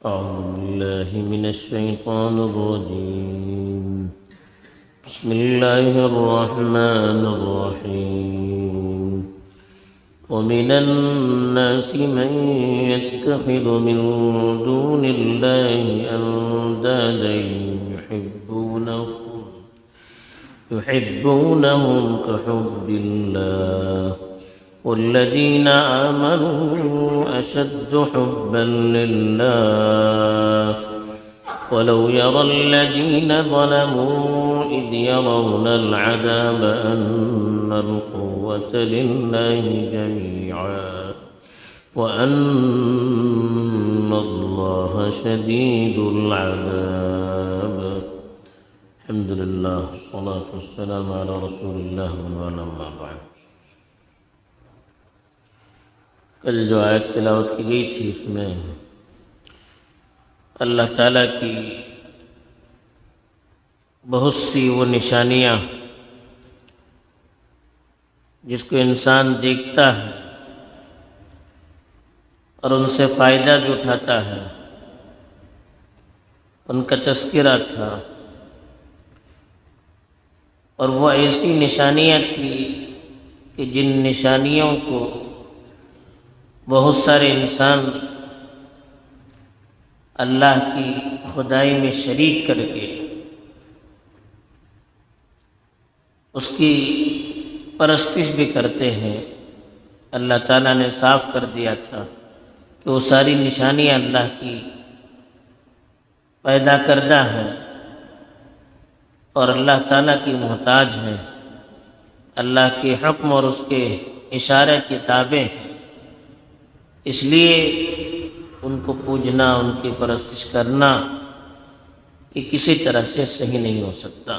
أعوذ بالله من الشيطان الرجيم. بسم الله الرحمن الرحيم. ومن الناس من يتخذ من دون الله أندادا يحبونهم كحب الله والذين آمنوا أشد حبا لله ولو يرى الذين ظلموا إذ يرون العذاب أن القوة لله جميعا وأن الله شديد العذاب. الحمد لله والصلاة والسلام على رسول الله وما بعد. کل جو آیت تلاوت کی گئی تھی اس میں اللہ تعالیٰ کی بہت سی وہ نشانیاں جس کو انسان دیکھتا ہے اور ان سے فائدہ بھی اٹھاتا ہے ان کا تذکرہ تھا، اور وہ ایسی نشانیاں تھیں کہ جن نشانیوں کو بہت سارے انسان اللہ کی خدائی میں شریک کر کے اس کی پرستش بھی کرتے ہیں. اللہ تعالیٰ نے صاف کر دیا تھا کہ وہ ساری نشانیاں اللہ کی پیدا کردہ ہیں اور اللہ تعالیٰ کی محتاج ہیں، اللہ کے حکم اور اس کے اشارے کے تابع ہیں. اس لیے ان کو پوجنا، ان کی پرستش کرنا یہ کسی طرح سے صحیح نہیں ہو سکتا.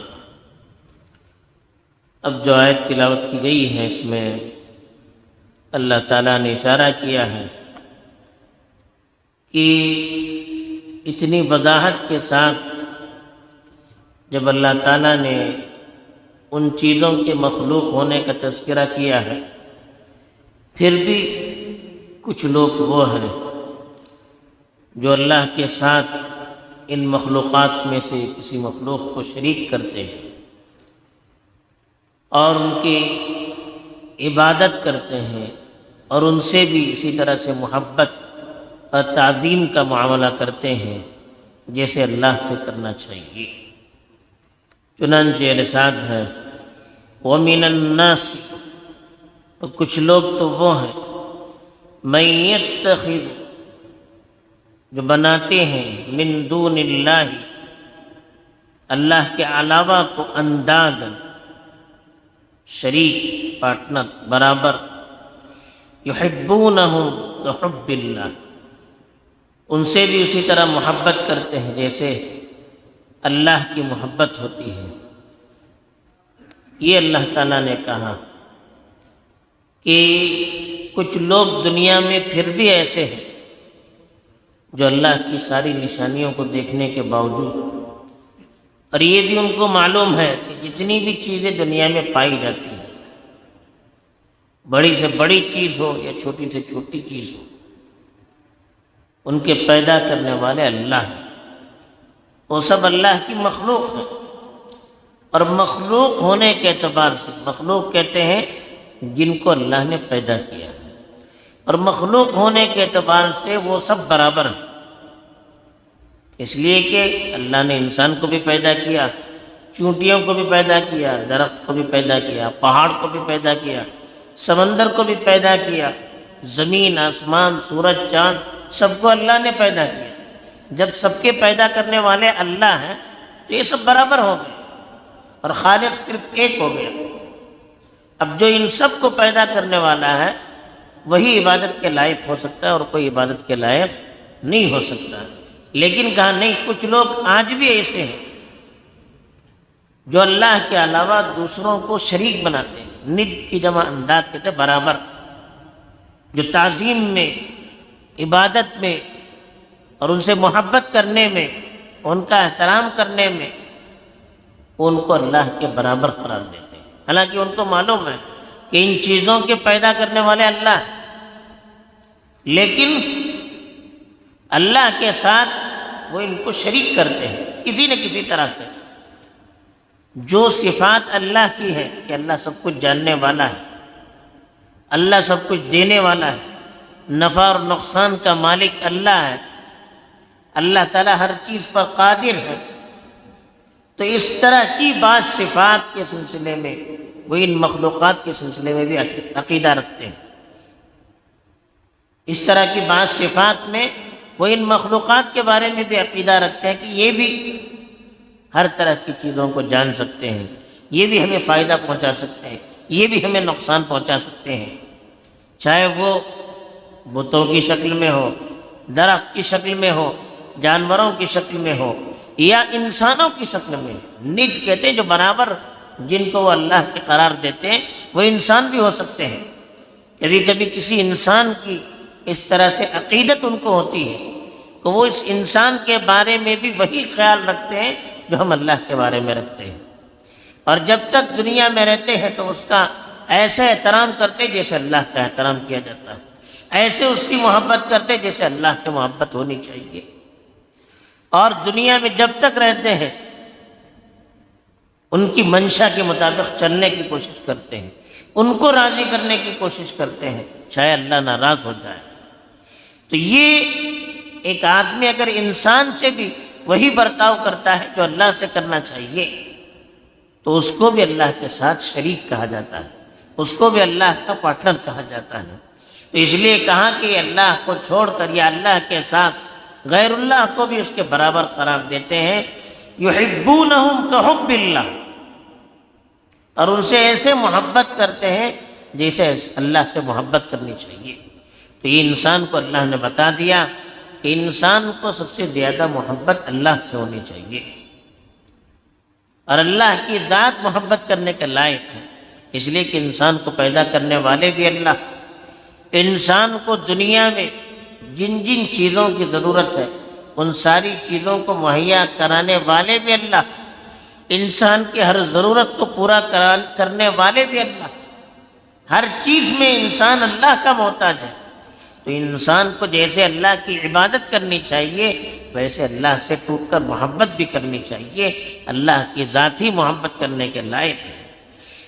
اب جو آیت تلاوت کی گئی ہے اس میں اللہ تعالیٰ نے اشارہ کیا ہے کہ اتنی وضاحت کے ساتھ جب اللہ تعالیٰ نے ان چیزوں کے مخلوق ہونے کا تذکرہ کیا ہے، پھر بھی کچھ لوگ وہ ہیں جو اللہ کے ساتھ ان مخلوقات میں سے کسی مخلوق کو شریک کرتے ہیں اور ان کی عبادت کرتے ہیں اور ان سے بھی اسی طرح سے محبت اور تعظیم کا معاملہ کرتے ہیں جیسے اللہ سے کرنا چاہیے. چنانچہ ارشاد ہے وَمِنَ النَّاسِ، کچھ لوگ تو وہ ہیں مَن يَتَّخِذُ، جو بناتے ہیں من دون اللہ، اللہ کے علاوہ کو اندادا، شریک، پارٹنر، برابر، یحبونہم کحب اللہ، ان سے بھی اسی طرح محبت کرتے ہیں جیسے اللہ کی محبت ہوتی ہے. یہ اللہ تعالیٰ نے کہا کہ کچھ لوگ دنیا میں پھر بھی ایسے ہیں جو اللہ کی ساری نشانیوں کو دیکھنے کے باوجود، اور یہ بھی ان کو معلوم ہے کہ جتنی بھی چیزیں دنیا میں پائی جاتی ہیں، بڑی سے بڑی چیز ہو یا چھوٹی سے چھوٹی چیز ہو، ان کے پیدا کرنے والے اللہ ہیں. وہ سب اللہ کی مخلوق ہیں، اور مخلوق ہونے کے اعتبار سے مخلوق کہتے ہیں جن کو اللہ نے پیدا کیا، اور مخلوق ہونے کے اعتبار سے وہ سب برابر ہیں. اس لیے کہ اللہ نے انسان کو بھی پیدا کیا، چونٹیوں کو بھی پیدا کیا، درخت کو بھی پیدا کیا، پہاڑ کو بھی پیدا کیا، سمندر کو بھی پیدا کیا، زمین، آسمان، سورج، چاند، سب کو اللہ نے پیدا کیا. جب سب کے پیدا کرنے والے اللہ ہیں تو یہ سب برابر ہو گئے اور خالق صرف ایک ہو گیا. اب جو ان سب کو پیدا کرنے والا ہے وہی عبادت کے لائق ہو سکتا ہے اور کوئی عبادت کے لائق نہیں ہو سکتا. لیکن کہا نہیں، کچھ لوگ آج بھی ایسے ہیں جو اللہ کے علاوہ دوسروں کو شریک بناتے ہیں. ند کی جمع انداز کہتے ہیں برابر، جو تعظیم میں، عبادت میں اور ان سے محبت کرنے میں، ان کا احترام کرنے میں ان کو اللہ کے برابر قرار دیتے ہیں. حالانکہ ان کو معلوم ہے کہ ان چیزوں کے پیدا کرنے والے اللہ ہیں، لیکن اللہ کے ساتھ وہ ان کو شریک کرتے ہیں کسی نہ کسی طرح سے۔ جو صفات اللہ کی ہے کہ اللہ سب کچھ جاننے والا ہے، اللہ سب کچھ دینے والا ہے، نفع اور نقصان کا مالک اللہ ہے، اللہ تعالیٰ ہر چیز پر قادر ہے، تو اس طرح کی بعض صفات کے سلسلے میں وہ ان مخلوقات کے سلسلے میں بھی عقیدہ رکھتے ہیں۔ اس طرح کی بعض صفات میں وہ ان مخلوقات کے بارے میں بھی عقیدہ رکھتے ہیں کہ یہ بھی ہر طرح کی چیزوں کو جان سکتے ہیں، یہ بھی ہمیں فائدہ پہنچا سکتے ہیں، یہ بھی ہمیں نقصان پہنچا سکتے ہیں، چاہے وہ بتوں کی شکل میں ہو، درخت کی شکل میں ہو، جانوروں کی شکل میں ہو، یا انسانوں کی شکل میں۔ ند کہتے ہیں جو برابر جن کو وہ اللہ کے قرار دیتے ہیں، وہ انسان بھی ہو سکتے ہیں۔ کبھی کبھی کسی انسان کی اس طرح سے عقیدت ان کو ہوتی ہے کہ وہ اس انسان کے بارے میں بھی وہی خیال رکھتے ہیں جو ہم اللہ کے بارے میں رکھتے ہیں، اور جب تک دنیا میں رہتے ہیں تو اس کا ایسے احترام کرتے جیسے اللہ کا احترام کیا جاتا ہے، ایسے اس کی محبت کرتے جیسے اللہ کی محبت ہونی چاہیے، اور دنیا میں جب تک رہتے ہیں ان کی منشا کے مطابق چلنے کی کوشش کرتے ہیں، ان کو راضی کرنے کی کوشش کرتے ہیں، چاہے اللہ ناراض ہو جائے۔ تو یہ ایک آدمی اگر انسان سے بھی وہی برتاؤ کرتا ہے جو اللہ سے کرنا چاہیے، تو اس کو بھی اللہ کے ساتھ شریک کہا جاتا ہے، اس کو بھی اللہ کا پارٹنر کہا جاتا ہے۔ تو اس لیے کہا کہ اللہ کو چھوڑ کر یا اللہ کے ساتھ غیر اللہ کو بھی اس کے برابر قرار دیتے ہیں۔ یحبونہم کحب اللہ، اور ان سے ایسے محبت کرتے ہیں جیسے اللہ سے محبت کرنی چاہیے۔ تو یہ انسان کو اللہ نے بتا دیا کہ انسان کو سب سے زیادہ محبت اللہ سے ہونی چاہیے، اور اللہ کی ذات محبت کرنے کے لائق ہے، اس لیے کہ انسان کو پیدا کرنے والے بھی اللہ، انسان کو دنیا میں جن جن چیزوں کی ضرورت ہے ان ساری چیزوں کو مہیا کرانے والے بھی اللہ، انسان کی ہر ضرورت کو پورا کرنے والے بھی اللہ، ہر چیز میں انسان اللہ کا محتاج ہے۔ تو انسان کو جیسے اللہ کی عبادت کرنی چاہیے ویسے اللہ سے ٹوٹ کر محبت بھی کرنی چاہیے، اللہ کی ذاتی محبت کرنے کے لائق ہے۔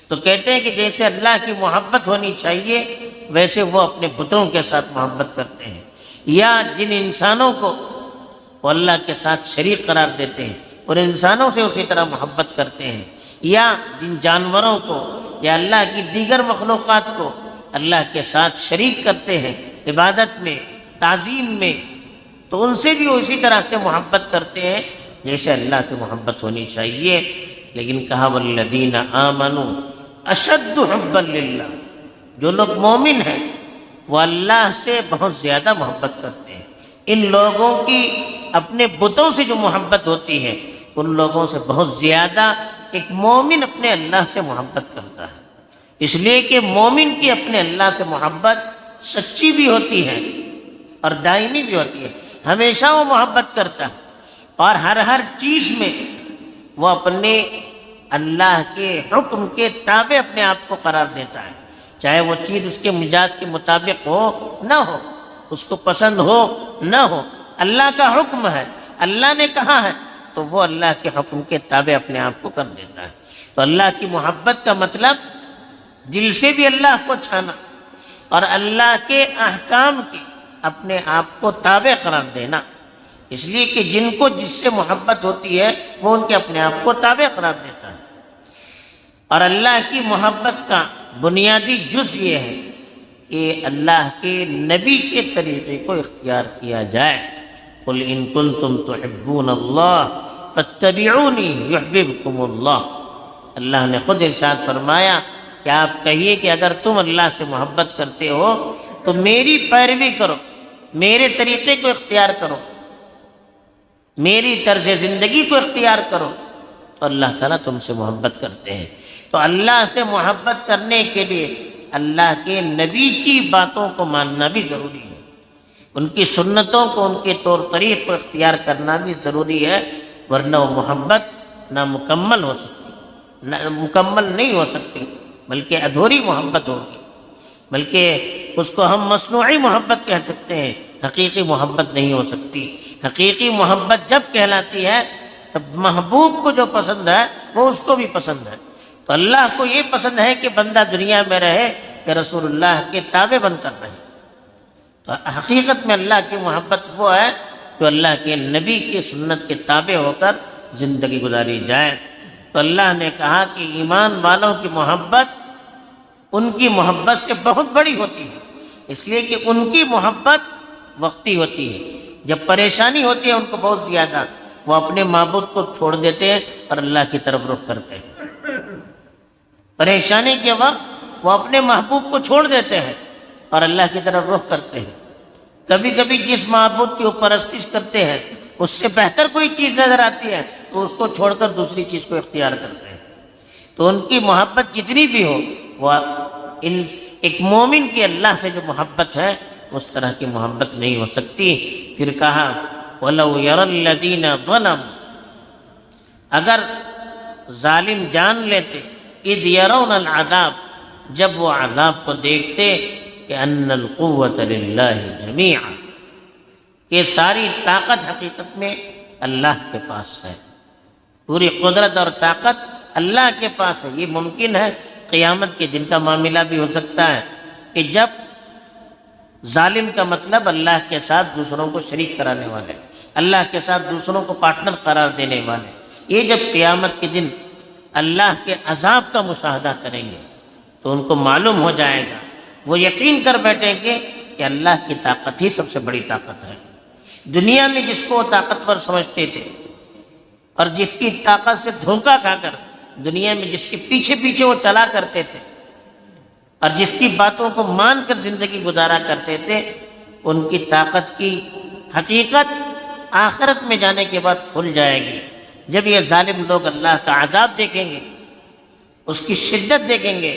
تو کہتے ہیں کہ جیسے اللہ کی محبت ہونی چاہیے ویسے وہ اپنے بتوں کے ساتھ محبت کرتے ہیں، یا جن انسانوں کو وہ اللہ کے ساتھ شریک قرار دیتے ہیں اور انسانوں سے اسی طرح محبت کرتے ہیں، یا جن جانوروں کو یا اللہ کی دیگر مخلوقات کو اللہ کے ساتھ شریک کرتے ہیں عبادت میں، تعظیم میں، تو ان سے بھی اسی طرح سے محبت کرتے ہیں جیسے اللہ سے محبت ہونی چاہیے۔ لیکن کہا والذین آمنوا اشد حبا للہ، جو لوگ مومن ہیں وہ اللہ سے بہت زیادہ محبت کرتے ہیں۔ ان لوگوں کی اپنے بتوں سے جو محبت ہوتی ہے ان لوگوں سے بہت زیادہ ایک مومن اپنے اللہ سے محبت کرتا ہے، اس لیے کہ مومن کی اپنے اللہ سے محبت سچی بھی ہوتی ہے اور دائمی بھی ہوتی ہے، ہمیشہ وہ محبت کرتا ہے، اور ہر چیز میں وہ اپنے اللہ کے حکم کے تابع اپنے آپ کو قرار دیتا ہے، چاہے وہ چیز اس کے مزاج کے مطابق ہو نہ ہو، اس کو پسند ہو نہ ہو، اللہ کا حکم ہے، اللہ نے کہا ہے تو وہ اللہ کے حکم کے تابع اپنے آپ کو کر دیتا ہے۔ تو اللہ کی محبت کا مطلب دل سے بھی اللہ کو چھانا اور اللہ کے احکام کی اپنے آپ کو تابع قرار دینا، اس لیے کہ جن کو جس سے محبت ہوتی ہے وہ ان کے اپنے آپ کو تابع قرار دیتا ہے۔ اور اللہ کی محبت کا بنیادی جز یہ ہے کہ اللہ کے نبی کے طریقے کو اختیار کیا جائے۔ قل ان کنتم تحبون اللہ فاتبعونی یحببکم اللہ، اللہ نے خود ارشاد فرمایا کہ آپ کہیے کہ اگر تم اللہ سے محبت کرتے ہو تو میری پیروی کرو، میرے طریقے کو اختیار کرو، میری طرز زندگی کو اختیار کرو، تو اللہ تعالیٰ تم سے محبت کرتے ہیں۔ تو اللہ سے محبت کرنے کے لیے اللہ کے نبی کی باتوں کو ماننا بھی ضروری ہے، ان کی سنتوں کو، ان کے طور طریق کو اختیار کرنا بھی ضروری ہے، ورنہ وہ محبت نامکمل ہو سکتی، مکمل نہیں ہو سکتی، بلکہ ادھوری محبت ہوگی، بلکہ اس کو ہم مصنوعی محبت کہہ سکتے ہیں، حقیقی محبت نہیں ہو سکتی۔ حقیقی محبت جب کہلاتی ہے تب محبوب کو جو پسند ہے وہ اس کو بھی پسند ہے۔ تو اللہ کو یہ پسند ہے کہ بندہ دنیا میں رہے کہ رسول اللہ کے تابع بن کر رہے۔ تو حقیقت میں اللہ کی محبت وہ ہے جو اللہ کے نبی کی سنت کے تابع ہو کر زندگی گزاری جائے۔ تو اللہ نے کہا کہ ایمان والوں کی محبت ان کی محبت سے بہت بڑی ہوتی ہے، اس لیے کہ ان کی محبت وقتی ہوتی ہے۔ جب پریشانی ہوتی ہے ان کو بہت زیادہ، وہ اپنے معبود کو چھوڑ دیتے ہیں اور اللہ کی طرف رخ کرتے ہیں۔ پریشانی کے وقت وہ اپنے محبوب کو چھوڑ دیتے ہیں اور اللہ کی طرف رخ کرتے ہیں۔ کبھی کبھی جس معبود کی وہ پرستش کرتے ہیں اس سے بہتر کوئی چیز نظر آتی ہے تو اس کو چھوڑ کر دوسری چیز کو اختیار کرتے ہیں۔ تو ان کی محبت جتنی بھی ہو وہ ایک مومن کی اللہ سے جو محبت ہے اس طرح کی محبت نہیں ہو سکتی۔ پھر کہا وَلَوْ يَرَى الَّذِينَ ظَلَمُوا، اگر ظالم جان لیتے، اِذْ يَرَوْنَ الْعَذَابَ، جب وہ عذاب کو دیکھتے کہ أَنَّ الْقُوَّةَ لِلَّهِ جَمِيعًا، کہ ساری طاقت حقیقت میں اللہ کے پاس ہے، پوری قدرت اور طاقت اللہ کے پاس ہے۔ یہ ممکن ہے قیامت کے دن کا معاملہ بھی ہو سکتا ہے کہ جب ظالم کا مطلب اللہ کے ساتھ دوسروں کو شریک کرانے والے، اللہ کے ساتھ دوسروں کو پارٹنر قرار دینے والے، یہ جب قیامت کے دن اللہ کے عذاب کا مشاہدہ کریں گے تو ان کو معلوم ہو جائے گا، وہ یقین کر بیٹھیں گے کہ اللہ کی طاقت ہی سب سے بڑی طاقت ہے۔ دنیا میں جس کو وہ طاقتور سمجھتے تھے اور جس کی طاقت سے دھوکہ کھا کر دنیا میں جس کے پیچھے پیچھے وہ چلا کرتے تھے اور جس کی باتوں کو مان کر زندگی گزارا کرتے تھے، ان کی طاقت کی حقیقت آخرت میں جانے کے بعد کھل جائے گی۔ جب یہ ظالم لوگ اللہ کا عذاب دیکھیں گے، اس کی شدت دیکھیں گے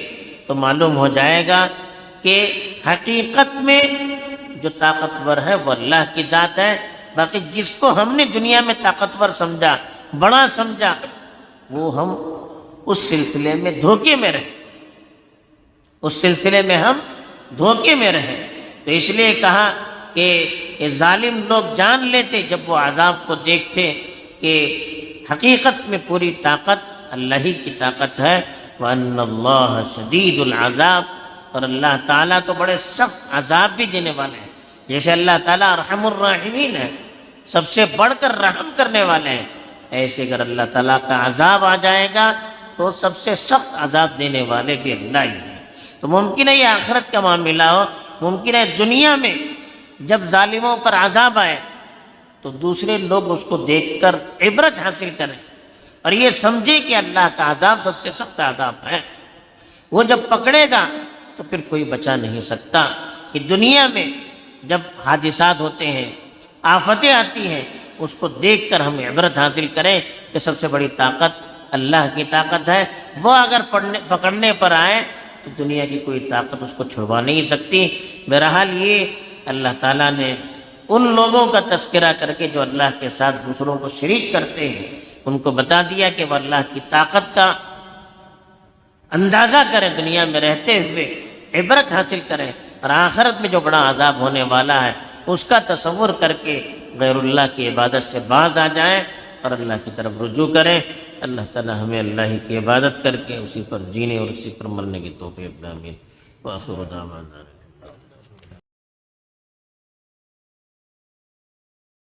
تو معلوم ہو جائے گا کہ حقیقت میں جو طاقتور ہے وہ اللہ کی ذات ہے۔ باقی جس کو ہم نے دنیا میں طاقتور سمجھا، بڑا سمجھا، وہ ہم اس سلسلے میں دھوکے میں رہے، اس سلسلے میں ہم دھوکے میں رہے۔ تو اس لیے کہا کہ یہ ظالم لوگ جان لیتے جب وہ عذاب کو دیکھتے کہ حقیقت میں پوری طاقت اللہ ہی کی طاقت ہے۔ وَأَنَّ اللَّهَ شَدِيدُ الْعَذَابِ، اور اللہ تعالیٰ تو بڑے سخت عذاب بھی دینے والے ہیں۔ جیسے اللہ تعالیٰ ارحم الراحمین ہے، سب سے بڑھ کر رحم کرنے والے ہیں، ایسے اگر اللہ تعالیٰ کا عذاب آ جائے گا تو سب سے سخت عذاب دینے والے بھی اللہ ہی ہیں۔ تو ممکن ہے یہ آخرت کا معاملہ ہو، ممکن ہے دنیا میں جب ظالموں پر عذاب آئے تو دوسرے لوگ اس کو دیکھ کر عبرت حاصل کریں اور یہ سمجھے کہ اللہ کا عذاب سب سے سخت عذاب ہے۔ وہ جب پکڑے گا تو پھر کوئی بچا نہیں سکتا۔ کہ دنیا میں جب حادثات ہوتے ہیں، آفتیں آتی ہیں، اس کو دیکھ کر ہم عبرت حاصل کریں کہ سب سے بڑی طاقت اللہ کی طاقت ہے۔ وہ اگر پکڑنے پر آئے تو دنیا کی کوئی طاقت اس کو چھڑوا نہیں سکتی۔ بہرحال یہ اللہ تعالیٰ نے ان لوگوں کا تذکرہ کر کے جو اللہ کے ساتھ دوسروں کو شریک کرتے ہیں ان کو بتا دیا کہ وہ اللہ کی طاقت کا اندازہ کریں، دنیا میں رہتے ہوئے عبرت حاصل کریں، اور آخرت میں جو بڑا عذاب ہونے والا ہے اس کا تصور کر کے غیر اللہ کی عبادت سے باز آ جائیں اور اللہ کی طرف رجوع کریں۔ اللہ تعالی ہمیں اللہ ہی کی عبادت کر کے اسی پر جینے اور اسی پر مرنے کی توفیق دے۔ آمین۔ وآخر دعوانا